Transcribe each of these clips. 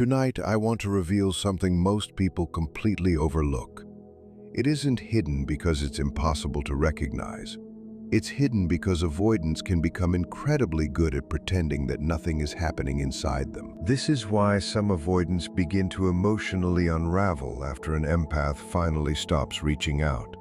Tonight, I want to reveal something most people completely overlook. It isn't hidden because it's impossible to recognize. It's hidden because avoidants can become incredibly good at pretending that nothing is happening inside them. This is why some avoidants begin to emotionally unravel after an empath finally stops reaching out.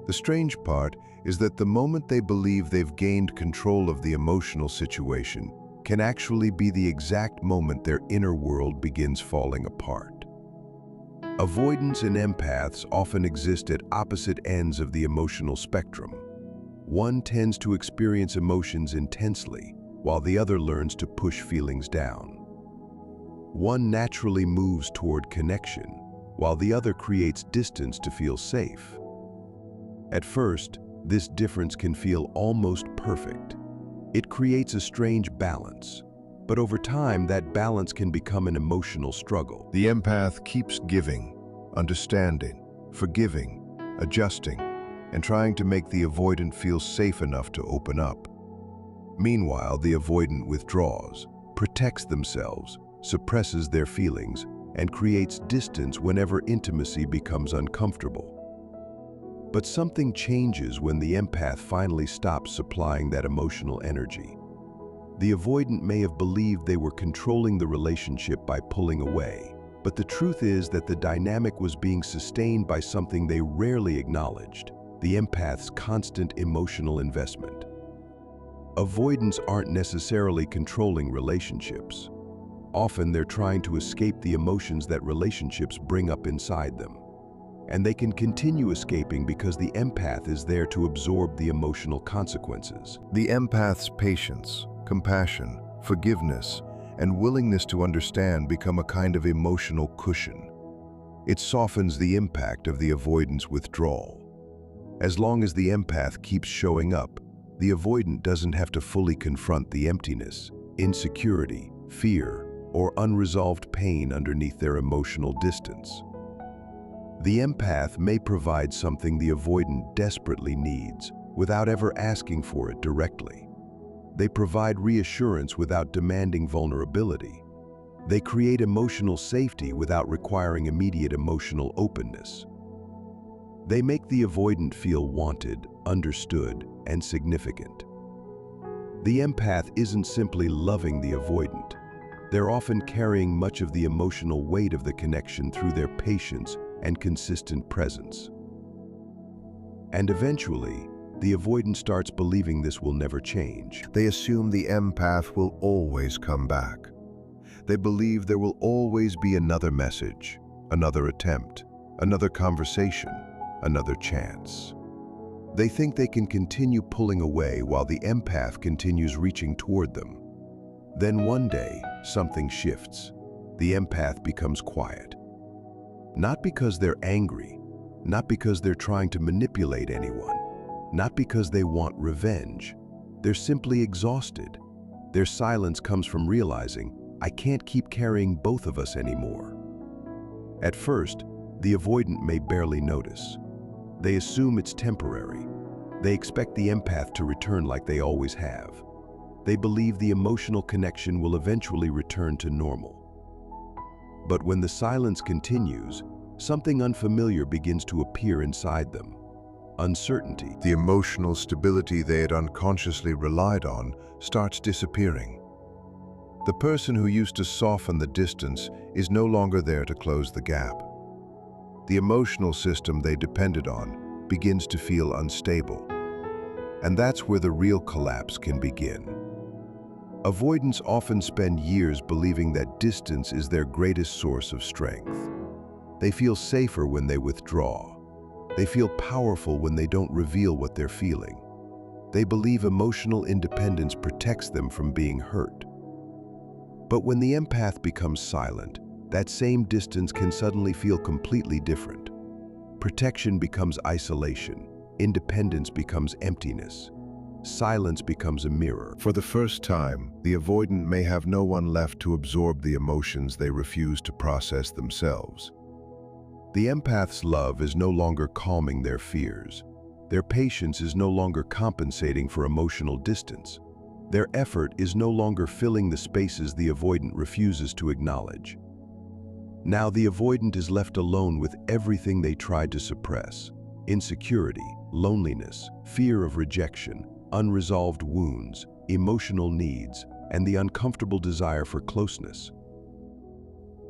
The strange part is that the moment they believe they've gained control of the emotional situation can actually be the exact moment their inner world begins falling apart. Avoidants and empaths often exist at opposite ends of the emotional spectrum. One tends to experience emotions intensely, while the other learns to push feelings down. One naturally moves toward connection, while the other creates distance to feel safe. At first, this difference can feel almost perfect. It creates a strange balance, but over time that balance can become an emotional struggle. The empath keeps giving, understanding, forgiving, adjusting, and trying to make the avoidant feel safe enough to open up. Meanwhile, the avoidant withdraws, protects themselves, suppresses their feelings, and creates distance whenever intimacy becomes uncomfortable. But something changes when the empath finally stops supplying that emotional energy. The avoidant may have believed they were controlling the relationship by pulling away, but the truth is that the dynamic was being sustained by something they rarely acknowledged: the empath's constant emotional investment. Avoidants aren't necessarily controlling relationships. Often they're trying to escape the emotions that relationships bring up inside them. And they can continue escaping because the empath is there to absorb the emotional consequences. The empath's patience, compassion, forgiveness, and willingness to understand become a kind of emotional cushion. It softens the impact of the avoidant's withdrawal. As long as the empath keeps showing up, the avoidant doesn't have to fully confront the emptiness, insecurity, fear, or unresolved pain underneath their emotional distance. The empath may provide something the avoidant desperately needs without ever asking for it directly. They provide reassurance without demanding vulnerability. They create emotional safety without requiring immediate emotional openness. They make the avoidant feel wanted, understood, and significant. The empath isn't simply loving the avoidant. They're often carrying much of the emotional weight of the connection through their patience and consistent presence. And eventually, the avoidant starts believing this will never change. They assume the empath will always come back. They believe there will always be another message, another attempt, another conversation, another chance. They think they can continue pulling away while the empath continues reaching toward them. Then one day, something shifts. The empath becomes quiet. Not because they're angry, not because they're trying to manipulate anyone, not because they want revenge. They're simply exhausted. Their silence comes from realizing, I can't keep carrying both of us anymore. At first, the avoidant may barely notice. They assume it's temporary. They expect the empath to return like they always have. They believe the emotional connection will eventually return to normal. But when the silence continues, something unfamiliar begins to appear inside them. Uncertainty. The emotional stability they had unconsciously relied on starts disappearing. The person who used to soften the distance is no longer there to close the gap. The emotional system they depended on begins to feel unstable. And that's where the real collapse can begin. Avoidants often spend years believing that distance is their greatest source of strength. They feel safer when they withdraw. They feel powerful when they don't reveal what they're feeling. They believe emotional independence protects them from being hurt. But when the empath becomes silent, that same distance can suddenly feel completely different. Protection becomes isolation. Independence becomes emptiness. Silence becomes a mirror. For the first time, the avoidant may have no one left to absorb the emotions they refuse to process themselves. The empath's love is no longer calming their fears. Their patience is no longer compensating for emotional distance. Their effort is no longer filling the spaces the avoidant refuses to acknowledge. Now the avoidant is left alone with everything they tried to suppress: insecurity, loneliness, fear of rejection, unresolved wounds, emotional needs, and the uncomfortable desire for closeness.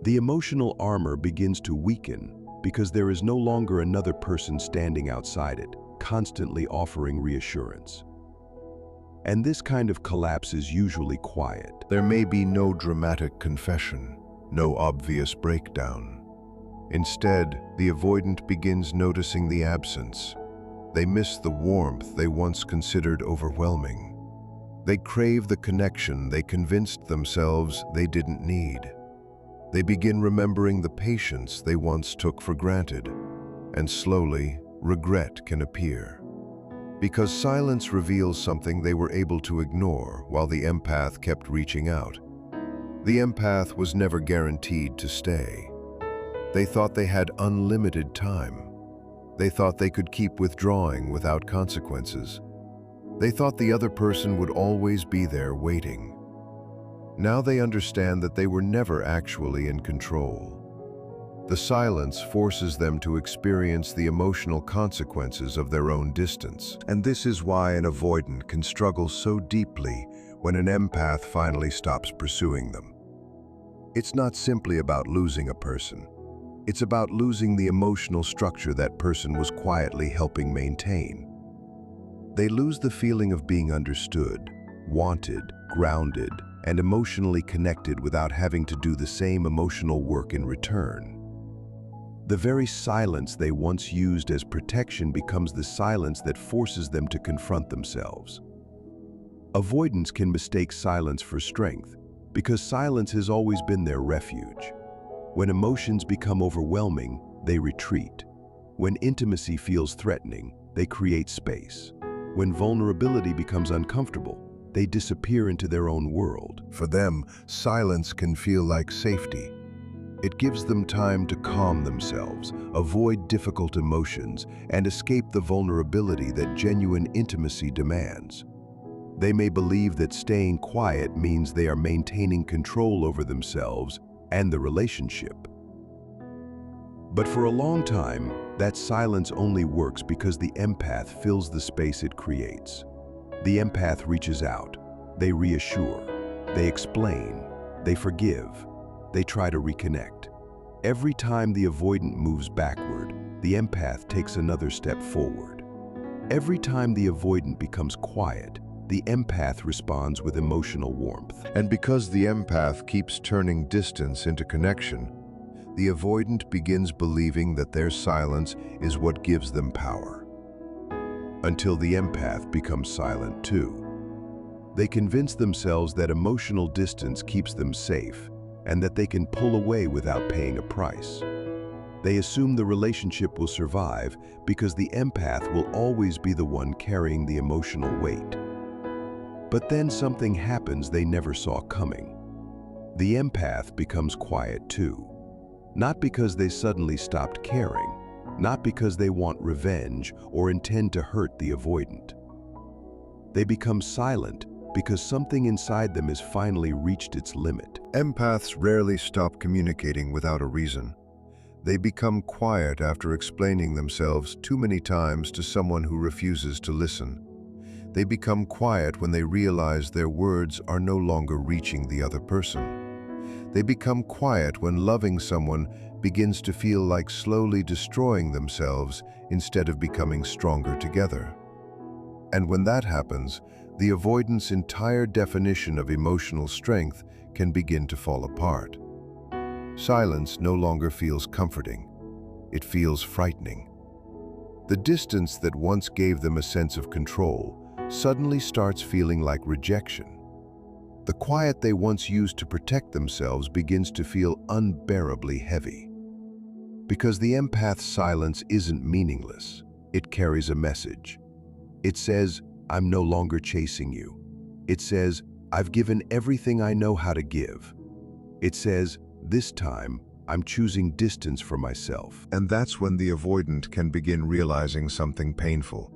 The emotional armor begins to weaken because there is no longer another person standing outside it, constantly offering reassurance. And this kind of collapse is usually quiet. There may be no dramatic confession, no obvious breakdown. Instead, the avoidant begins noticing the absence. They miss the warmth they once considered overwhelming. They crave the connection they convinced themselves they didn't need. They begin remembering the patience they once took for granted, and slowly, regret can appear. Because silence reveals something they were able to ignore while the empath kept reaching out. The empath was never guaranteed to stay. They thought they had unlimited time. They thought they could keep withdrawing without consequences. They thought the other person would always be there waiting. Now they understand that they were never actually in control. The silence forces them to experience the emotional consequences of their own distance. And this is why an avoidant can struggle so deeply when an empath finally stops pursuing them. It's not simply about losing a person. It's about losing the emotional structure that person was quietly helping maintain. They lose the feeling of being understood, wanted, grounded, and emotionally connected without having to do the same emotional work in return. The very silence they once used as protection becomes the silence that forces them to confront themselves. Avoidants can mistake silence for strength because silence has always been their refuge. When emotions become overwhelming, they retreat. When intimacy feels threatening, they create space. When vulnerability becomes uncomfortable, they disappear into their own world. For them, silence can feel like safety. It gives them time to calm themselves, avoid difficult emotions, and escape the vulnerability that genuine intimacy demands. They may believe that staying quiet means they are maintaining control over themselves and the relationship. But for a long time, that silence only works because the empath fills the space it creates. The empath reaches out. They reassure. They explain. They forgive. They try to reconnect. Every time the avoidant moves backward, the empath takes another step forward. Every time the avoidant becomes quiet, the empath responds with emotional warmth. And because the empath keeps turning distance into connection, the avoidant begins believing that their silence is what gives them power. Until the empath becomes silent too. They convince themselves that emotional distance keeps them safe and that they can pull away without paying a price. They assume the relationship will survive because the empath will always be the one carrying the emotional weight. But then something happens they never saw coming. The empath becomes quiet too. Not because they suddenly stopped caring, not because they want revenge or intend to hurt the avoidant. They become silent because something inside them has finally reached its limit. Empaths rarely stop communicating without a reason. They become quiet after explaining themselves too many times to someone who refuses to listen. They become quiet when they realize their words are no longer reaching the other person. They become quiet when loving someone begins to feel like slowly destroying themselves instead of becoming stronger together. And when that happens, the avoidant's entire definition of emotional strength can begin to fall apart. Silence no longer feels comforting. It feels frightening. The distance that once gave them a sense of control suddenly starts feeling like rejection. The quiet they once used to protect themselves begins to feel unbearably heavy. Because the empath's silence isn't meaningless, it carries a message. It says, "I'm no longer chasing you." It says, "I've given everything I know how to give." It says, "This time, I'm choosing distance for myself." And that's when the avoidant can begin realizing something painful.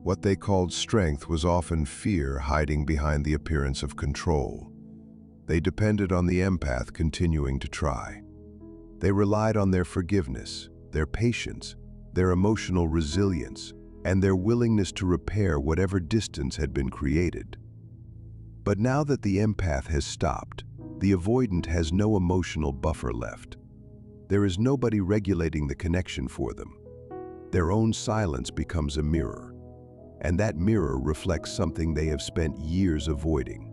What they called strength was often fear hiding behind the appearance of control. They depended on the empath continuing to try. They relied on their forgiveness, their patience, their emotional resilience, and their willingness to repair whatever distance had been created. But now that the empath has stopped, the avoidant has no emotional buffer left. There is nobody regulating the connection for them. Their own silence becomes a mirror, and that mirror reflects something they have spent years avoiding.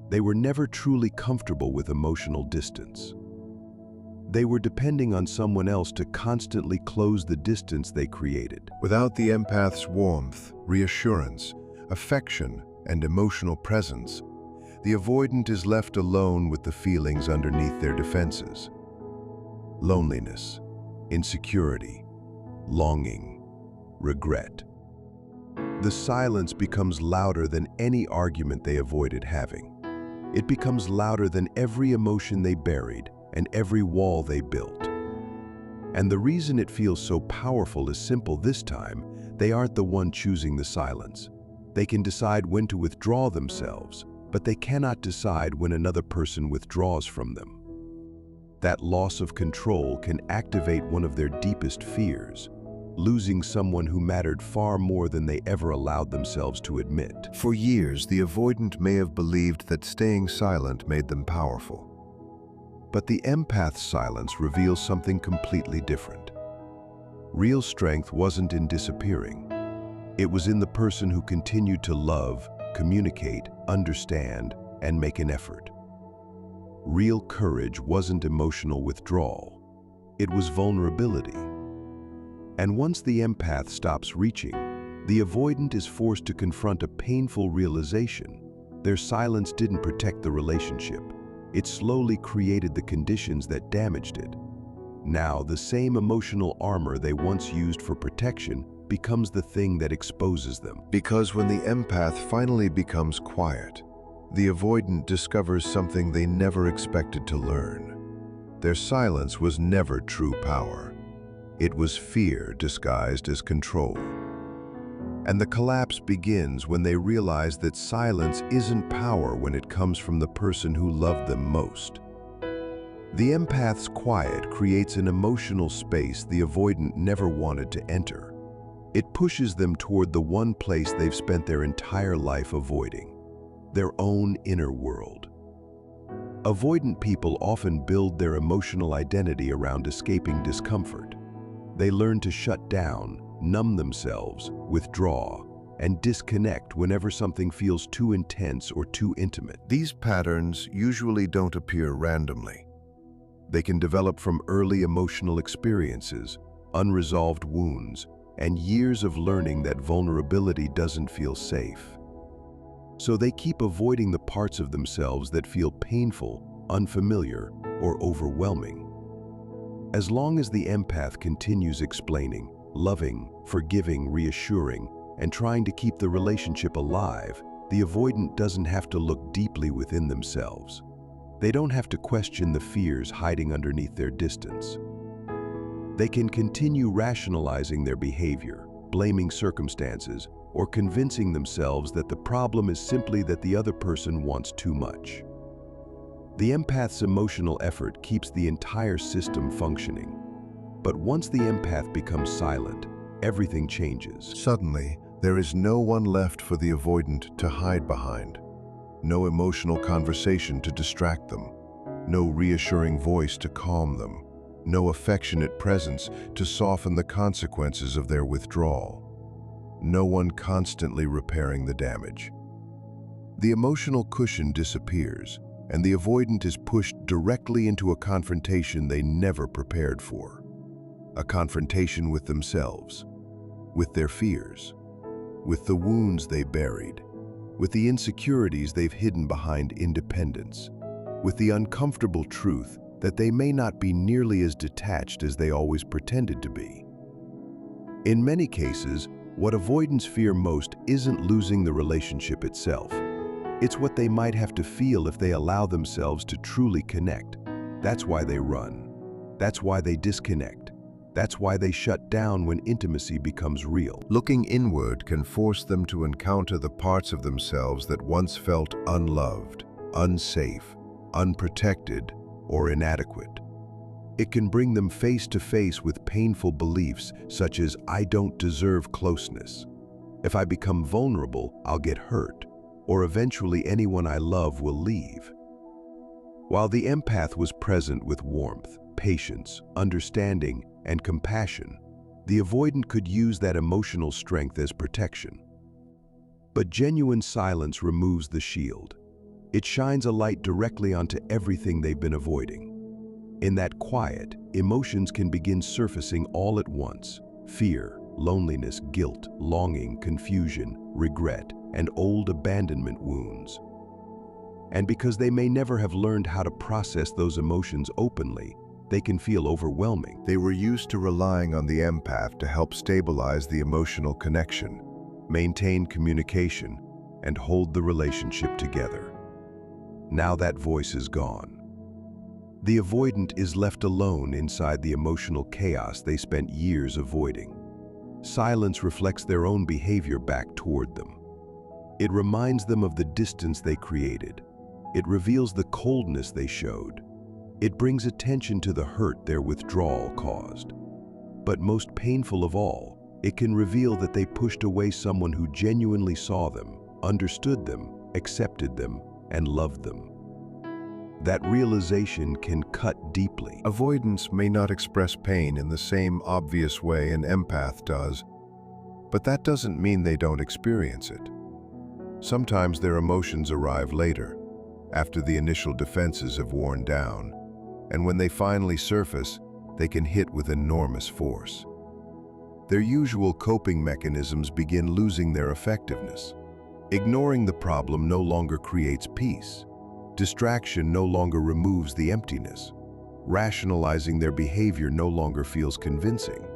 They were never truly comfortable with emotional distance. They were depending on someone else to constantly close the distance they created. Without the empath's warmth, reassurance, affection, and emotional presence, the avoidant is left alone with the feelings underneath their defenses. Loneliness, insecurity, longing, regret. The silence becomes louder than any argument they avoided having. It becomes louder than every emotion they buried and every wall they built. And the reason it feels so powerful is simple this time. They aren't the one choosing the silence. They can decide when to withdraw themselves, but they cannot decide when another person withdraws from them. That loss of control can activate one of their deepest fears, losing someone who mattered far more than they ever allowed themselves to admit. For years, the avoidant may have believed that staying silent made them powerful. But the empath's silence reveals something completely different. Real strength wasn't in disappearing. It was in the person who continued to love, communicate, understand, and make an effort. Real courage wasn't emotional withdrawal. It was vulnerability. And once the empath stops reaching, the avoidant is forced to confront a painful realization. Their silence didn't protect the relationship. It slowly created the conditions that damaged it. Now, the same emotional armor they once used for protection becomes the thing that exposes them. Because when the empath finally becomes quiet, the avoidant discovers something they never expected to learn. Their silence was never true power. It was fear disguised as control. And the collapse begins when they realize that silence isn't power when it comes from the person who loved them most. The empath's quiet creates an emotional space the avoidant never wanted to enter. It pushes them toward the one place they've spent their entire life avoiding, their own inner world. Avoidant people often build their emotional identity around escaping discomfort. They learn to shut down, numb themselves, withdraw, and disconnect whenever something feels too intense or too intimate. These patterns usually don't appear randomly. They can develop from early emotional experiences, unresolved wounds, and years of learning that vulnerability doesn't feel safe. So they keep avoiding the parts of themselves that feel painful, unfamiliar, or overwhelming. As long as the empath continues explaining, loving, forgiving, reassuring, and trying to keep the relationship alive, the avoidant doesn't have to look deeply within themselves. They don't have to question the fears hiding underneath their distance. They can continue rationalizing their behavior, blaming circumstances, or convincing themselves that the problem is simply that the other person wants too much. The empath's emotional effort keeps the entire system functioning. But once the empath becomes silent, everything changes. Suddenly, there is no one left for the avoidant to hide behind. No emotional conversation to distract them. No reassuring voice to calm them. No affectionate presence to soften the consequences of their withdrawal. No one constantly repairing the damage. The emotional cushion disappears, and the avoidant is pushed directly into a confrontation they never prepared for. A confrontation with themselves, with their fears, with the wounds they buried, with the insecurities they've hidden behind independence, with the uncomfortable truth that they may not be nearly as detached as they always pretended to be. In many cases, what avoidants fear most isn't losing the relationship itself. It's what they might have to feel if they allow themselves to truly connect. That's why they run. That's why they disconnect. That's why they shut down when intimacy becomes real. Looking inward can force them to encounter the parts of themselves that once felt unloved, unsafe, unprotected, or inadequate. It can bring them face to face with painful beliefs such as, "I don't deserve closeness. If I become vulnerable, I'll get hurt, or eventually anyone I love will leave." While the empath was present with warmth, patience, understanding, and compassion, the avoidant could use that emotional strength as protection. But genuine silence removes the shield. It shines a light directly onto everything they've been avoiding. In that quiet, emotions can begin surfacing all at once: fear, loneliness, guilt, longing, confusion, regret, and old abandonment wounds. And because they may never have learned how to process those emotions openly, they can feel overwhelming. They were used to relying on the empath to help stabilize the emotional connection, Maintain communication, and hold the relationship together. Now that voice is gone. The avoidant is left alone inside the emotional chaos they spent years avoiding. Silence reflects their own behavior back toward them. It reminds them of the distance they created. It reveals the coldness they showed. It brings attention to the hurt their withdrawal caused. But most painful of all, it can reveal that they pushed away someone who genuinely saw them, understood them, accepted them, and loved them. That realization can cut deeply. Avoidance may not express pain in the same obvious way an empath does, but that doesn't mean they don't experience it. Sometimes their emotions arrive later, after the initial defenses have worn down, and when they finally surface, they can hit with enormous force. Their usual coping mechanisms begin losing their effectiveness. Ignoring the problem no longer creates peace. Distraction no longer removes the emptiness. Rationalizing their behavior no longer feels convincing.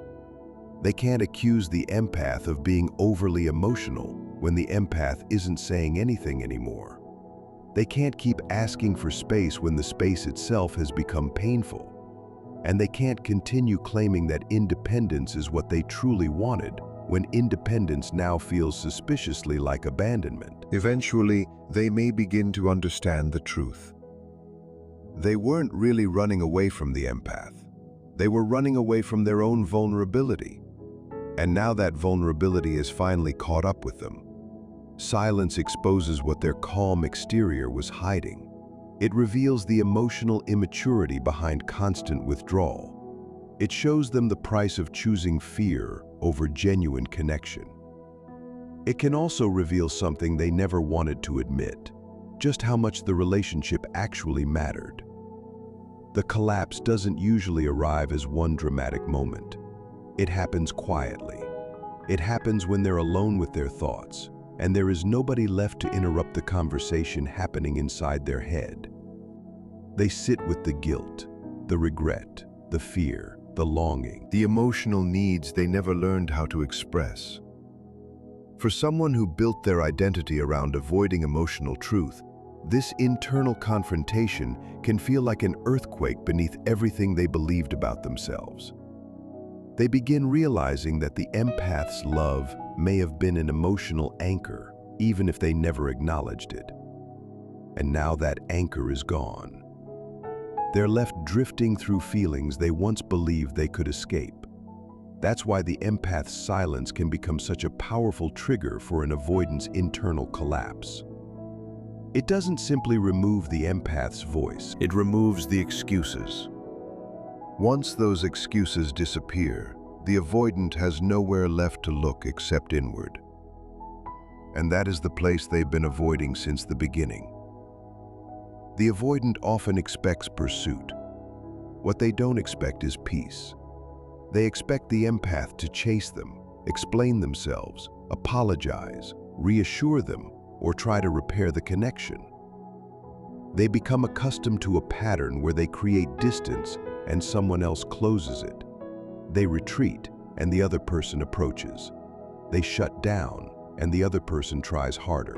They can't accuse the empath of being overly emotional when the empath isn't saying anything anymore. They can't keep asking for space when the space itself has become painful. And they can't continue claiming that independence is what they truly wanted when independence now feels suspiciously like abandonment. Eventually, they may begin to understand the truth. They weren't really running away from the empath. They were running away from their own vulnerability. And now that vulnerability is finally caught up with them. Silence exposes what their calm exterior was hiding. It reveals the emotional immaturity behind constant withdrawal. It shows them the price of choosing fear over genuine connection. It can also reveal something they never wanted to admit: just how much the relationship actually mattered. The collapse doesn't usually arrive as one dramatic moment. It happens quietly. It happens when they're alone with their thoughts, and there is nobody left to interrupt the conversation happening inside their head. They sit with the guilt, the regret, the fear, the longing, the emotional needs they never learned how to express. For someone who built their identity around avoiding emotional truth, this internal confrontation can feel like an earthquake beneath everything they believed about themselves. They begin realizing that the empath's love may have been an emotional anchor, even if they never acknowledged it. And now that anchor is gone. They're left drifting through feelings they once believed they could escape. That's why the empath's silence can become such a powerful trigger for an avoidant's internal collapse. It doesn't simply remove the empath's voice. It removes the excuses. Once those excuses disappear, the avoidant has nowhere left to look except inward. And that is the place they've been avoiding since the beginning. The avoidant often expects pursuit. What they don't expect is peace. They expect the empath to chase them, explain themselves, apologize, reassure them, or try to repair the connection. They become accustomed to a pattern where they create distance and someone else closes it. They retreat and the other person approaches. They shut down and the other person tries harder.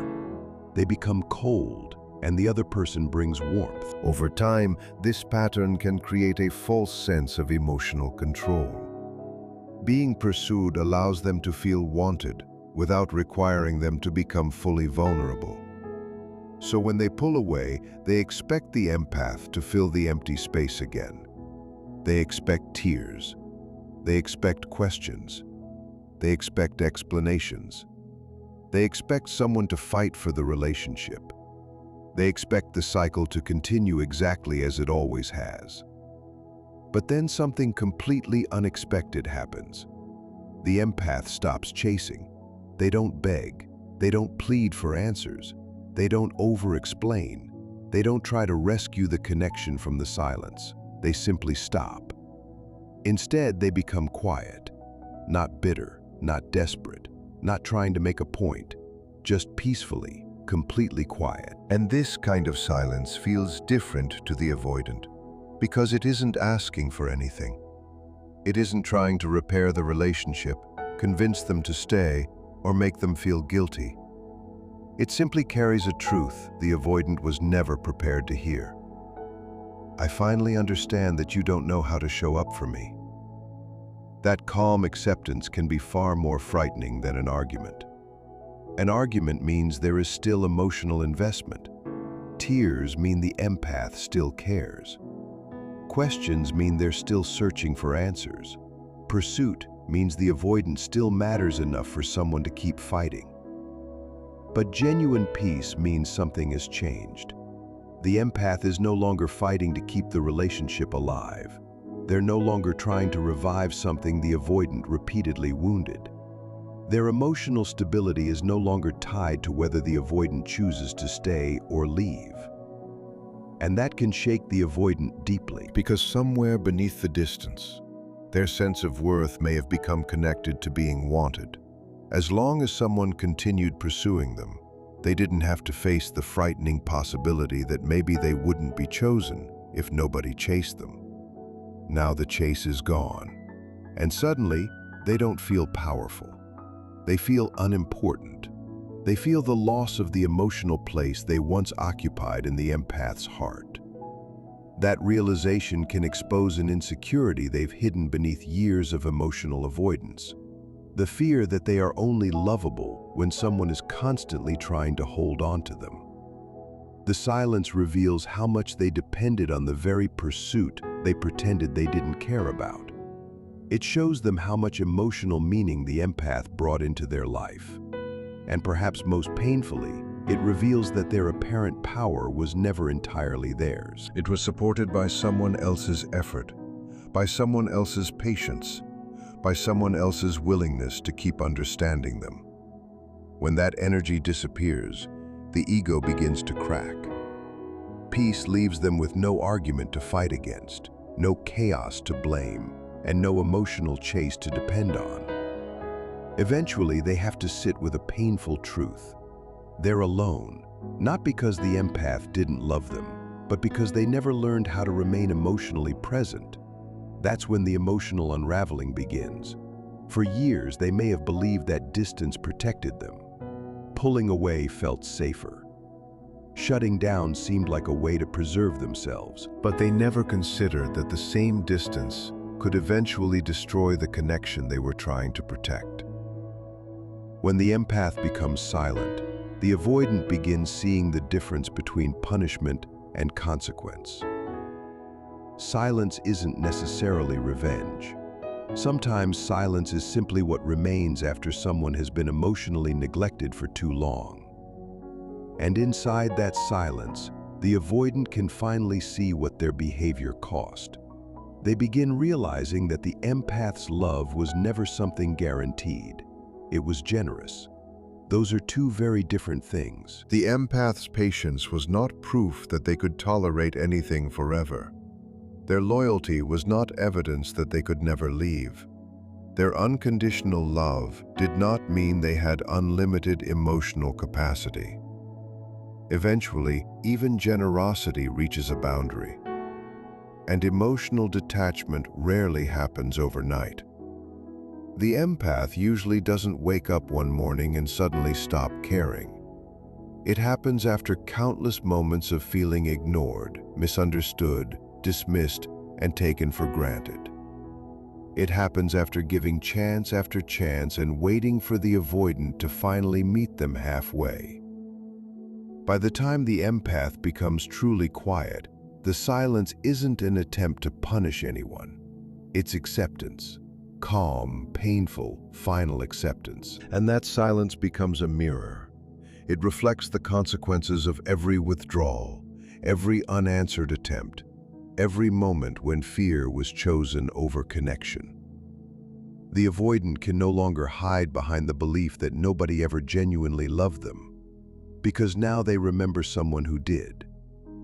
They become cold and the other person brings warmth. Over time, this pattern can create a false sense of emotional control. Being pursued allows them to feel wanted without requiring them to become fully vulnerable. So when they pull away, they expect the empath to fill the empty space again. They expect tears. They expect questions. They expect explanations. They expect someone to fight for the relationship. They expect the cycle to continue exactly as it always has. But then something completely unexpected happens. The empath stops chasing. They don't beg. They don't plead for answers. They don't over-explain. They don't try to rescue the connection from the silence. They simply stop. Instead, they become quiet. Not bitter, not desperate, not trying to make a point. Just peacefully, completely quiet. And this kind of silence feels different to the avoidant, because it isn't asking for anything. It isn't trying to repair the relationship, convince them to stay, or make them feel guilty. It simply carries a truth the avoidant was never prepared to hear. I finally understand that you don't know how to show up for me. That calm acceptance can be far more frightening than an argument. An argument means there is still emotional investment. Tears mean the empath still cares. Questions mean they're still searching for answers. Pursuit means the avoidant still matters enough for someone to keep fighting. But genuine peace means something has changed. The empath is no longer fighting to keep the relationship alive. They're no longer trying to revive something the avoidant repeatedly wounded. Their emotional stability is no longer tied to whether the avoidant chooses to stay or leave. And that can shake the avoidant deeply. Because somewhere beneath the distance, their sense of worth may have become connected to being wanted. As long as someone continued pursuing them, they didn't have to face the frightening possibility that maybe they wouldn't be chosen if nobody chased them. Now the chase is gone, and suddenly they don't feel powerful. They feel unimportant. They feel the loss of the emotional place they once occupied in the empath's heart. That realization can expose an insecurity they've hidden beneath years of emotional avoidance. The fear that they are only lovable when someone is constantly trying to hold on to them. The silence reveals how much they depended on the very pursuit they pretended they didn't care about. It shows them how much emotional meaning the empath brought into their life. And perhaps most painfully, it reveals that their apparent power was never entirely theirs. It was supported by someone else's effort, by someone else's patience, by someone else's willingness to keep understanding them. When that energy disappears, the ego begins to crack. Peace leaves them with no argument to fight against, no chaos to blame, and no emotional chase to depend on. Eventually, they have to sit with a painful truth. They're alone, not because the empath didn't love them, but because they never learned how to remain emotionally present. That's when the emotional unraveling begins. For years, they may have believed that distance protected them. Pulling away felt safer. Shutting down seemed like a way to preserve themselves. But they never considered that the same distance could eventually destroy the connection they were trying to protect. When the empath becomes silent, the avoidant begins seeing the difference between punishment and consequence. Silence isn't necessarily revenge. Sometimes silence is simply what remains after someone has been emotionally neglected for too long. And inside that silence, the avoidant can finally see what their behavior cost. They begin realizing that the empath's love was never something guaranteed. It was generous. Those are two very different things. The empath's patience was not proof that they could tolerate anything forever. Their loyalty was not evidence that they could never leave. Their unconditional love did not mean they had unlimited emotional capacity. Eventually, even generosity reaches a boundary. And emotional detachment rarely happens overnight. The empath usually doesn't wake up one morning and suddenly stop caring. It happens after countless moments of feeling ignored, misunderstood, dismissed, and taken for granted. It happens after giving chance after chance and waiting for the avoidant to finally meet them halfway. By the time the empath becomes truly quiet, the silence isn't an attempt to punish anyone. It's acceptance. Calm, painful, final acceptance. And that silence becomes a mirror. It reflects the consequences of every withdrawal, every unanswered attempt, every moment when fear was chosen over connection. The avoidant can no longer hide behind the belief that nobody ever genuinely loved them, because now they remember someone who did,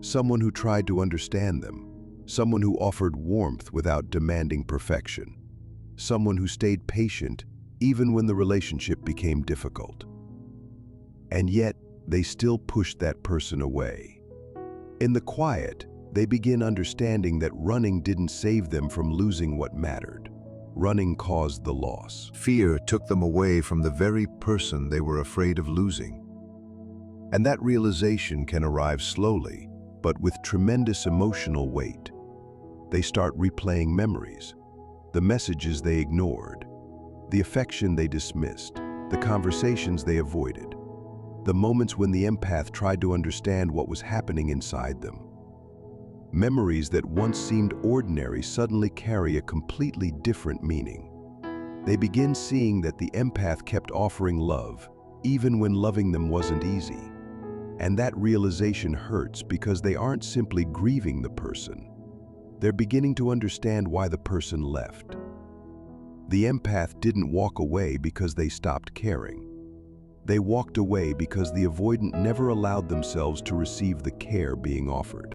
someone who tried to understand them, someone who offered warmth without demanding perfection, someone who stayed patient even when the relationship became difficult. And yet, they still pushed that person away. In the quiet, they begin understanding that running didn't save them from losing what mattered. Running caused the loss. Fear took them away from the very person they were afraid of losing. And that realization can arrive slowly, but with tremendous emotional weight. They start replaying memories, the messages they ignored, the affection they dismissed, the conversations they avoided, the moments when the empath tried to understand what was happening inside them. Memories that once seemed ordinary suddenly carry a completely different meaning. They begin seeing that the empath kept offering love, even when loving them wasn't easy. And that realization hurts because they aren't simply grieving the person. They're beginning to understand why the person left. The empath didn't walk away because they stopped caring. They walked away because the avoidant never allowed themselves to receive the care being offered.